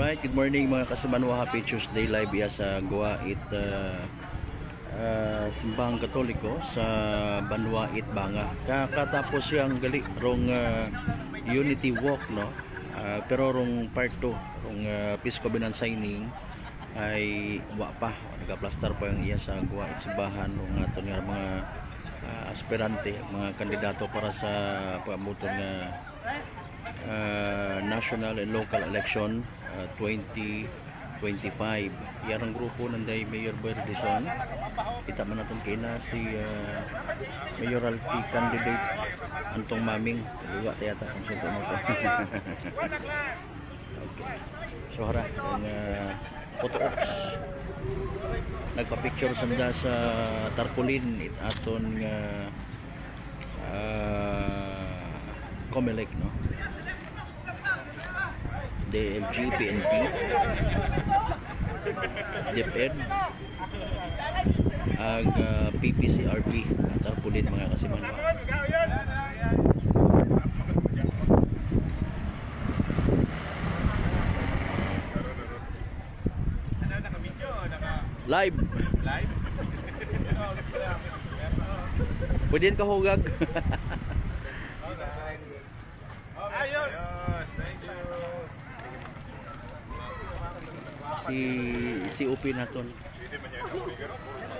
Alright, good morning mga kasimanwa. Happy Tuesday live ya sa Guwait Simbahang Katoliko sa Banwait Banga. Kakatapos yung gali rong Unity Walk, no? Pero rong part 2 rong Peace Covenant signing ay wa pa, nagaplastar pa yung iya sa Guwait Simbahan rong ato nga mga aspirante, mga kandidato para sa pagbuton nga national and local election 2025. Yarang grupo nanday Mayor Boy Redison. Kita man natin kina si mayoralty candidate Antong Maming. Iwa tayata kung sino mo sa. Okay. So hara ang photo ops. Nagpa-picture sanda sa tarpaulin aton Comelec, no? DLG, PNP, DepEd, ag PPCRP, tarpaulin mga kasimanwa. Live. Pwede ka hugag. Ayos. Thank you. Si UP naton.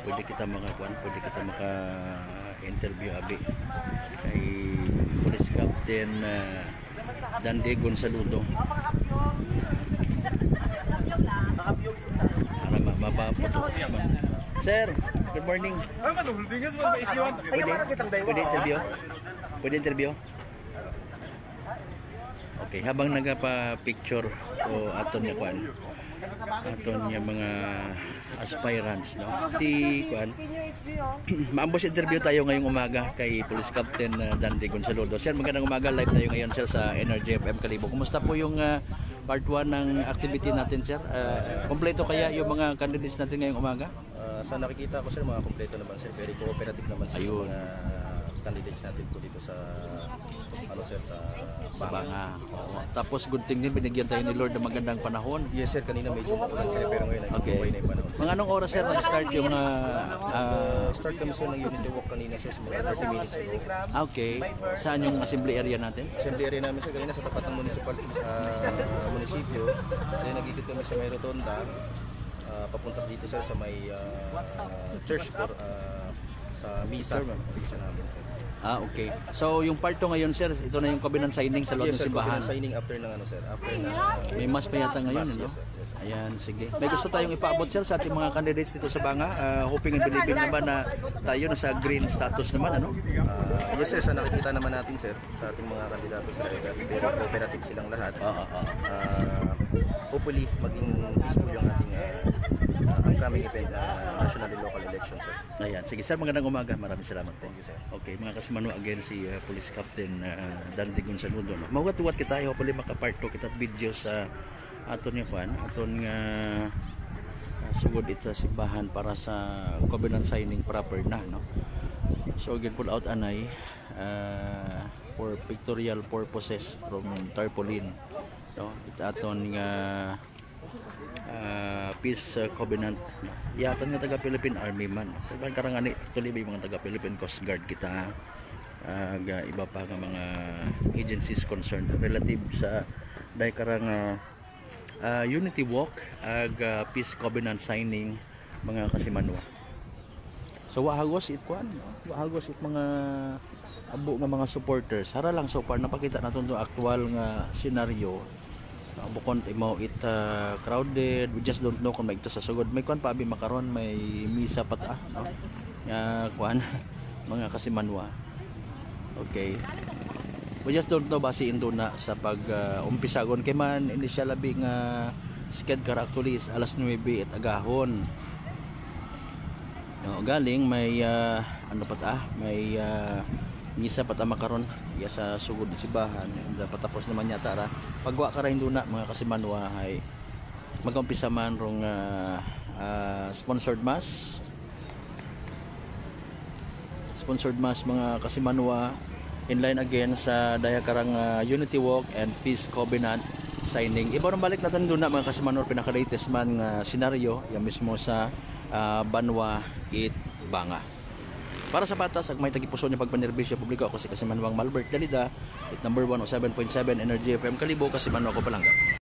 Pwede kita maka-interview abi kay Police Captain Dande Gonsaludo. Sir, good morning. Pwede interview? Okay, habang nagapa-picture o aton niya kuan. Aton niya mga aspirants, no? Si kuan. Maambos interview tayo ngayong umaga kay Police Captain Dante Gonsaludo. Sir, magandang umaga, live tayo ngayon sir sa Energy FM Kalibo. Kumusta po yung part 1 ng activity natin, sir? Kompleto kaya yung mga candidates natin ngayong umaga? Sa nakikita ko sir, mga kompleto naman sir. Very cooperative naman sir yung mga candidates natin po dito sa sa Banga. Tapos good thing din, binigyan tayo ni Lord ng magandang panahon. Yes sir, kanina medyo makulan sir, pero ngayon ay okay na yung panahon. Mga anong oras sir nag-start yung start kami sir ng Unity Walk kanina sir, mga 30 minutes ago. Okay. Saan yung assembly area natin? Assembly area namin sir, kanina sa tapat ng munisipyo. Then nag-ikot kami sa may rotonda, papuntas dito sir sa may church for sa misa namin sir. Okay. So yung part 2 ngayon sir, ito na yung covenant signing sa loob ng simbahan. Yes sir, signing after ng sir, after na may mas pa yata ngayon, no? Yes, sir. Ayan, sige. May gusto tayong ipaabot sir sa ating mga candidates dito sa Banga. Hoping and believing naman na tayo nasa green status naman, ano? Yes sir, sa nakikita naman natin sir sa ating mga kandidato sila, very cooperative silang lahat. Hopefully maging peaceful yung ating upcoming event national and local elections sir. Ayan, sige sir, magandang umaga. Maraming salamat po. Thank you sir. Okay, mga kasimanwa, again si Police Captain Dante Gonsaludo, no? Mawat-wat kita, hopefully maka-part 2 kita video sa aton nga kuan, aton nga sugod ita simbahan para sa covenant signing proper na, no? So again, pull out anay for pictorial purposes from tarpaulin, no? Ita aton nga peace covenant, no? Yatan nga taga Philippine Army man. Kaya karangani tuloy mga taga Philippine Coast Guard kita, iba pa nga mga agencies concerned relative sa dahil karang Unity Walk ag peace covenant signing mga kasimanwa. So wahagos it kuan, no? Wahagos it mga abo nga mga supporters. Hara lang so far napakita naton to actual nga scenario. Bukod imo it crowded, we just don't know kung may ito sa sugod. May kuan pa abi makaron, may misa pata, no? Kuan mga kasimanwa. Okay. We just don't know basi indo na sa pag umpisagon kay man initial labi nga sked actually is alas 9 at agahon. No, galing may ano pata, may misa pata makaron ya sa sugod ng simbahan. Dapat tapos naman yata ra. Pagwa ka ra hindo na mga kasimanwa ay mag-umpisa man rong sponsored mass mga kasimanwa in line again sa dayakarang Unity Walk and Peace Covenant signing. Iba rin balik natin doon na mga kasimanor pinaka-latest man nga senaryo yan mismo sa Banwa It Banga. Para sa patas, ag may tagipuso niya pagpanerbisyo publiko, ako si Kasimanwang Malbert Dalida, at number 1 o 7.7 Energy FM Kalibo, Kasimanwa ko Palangga.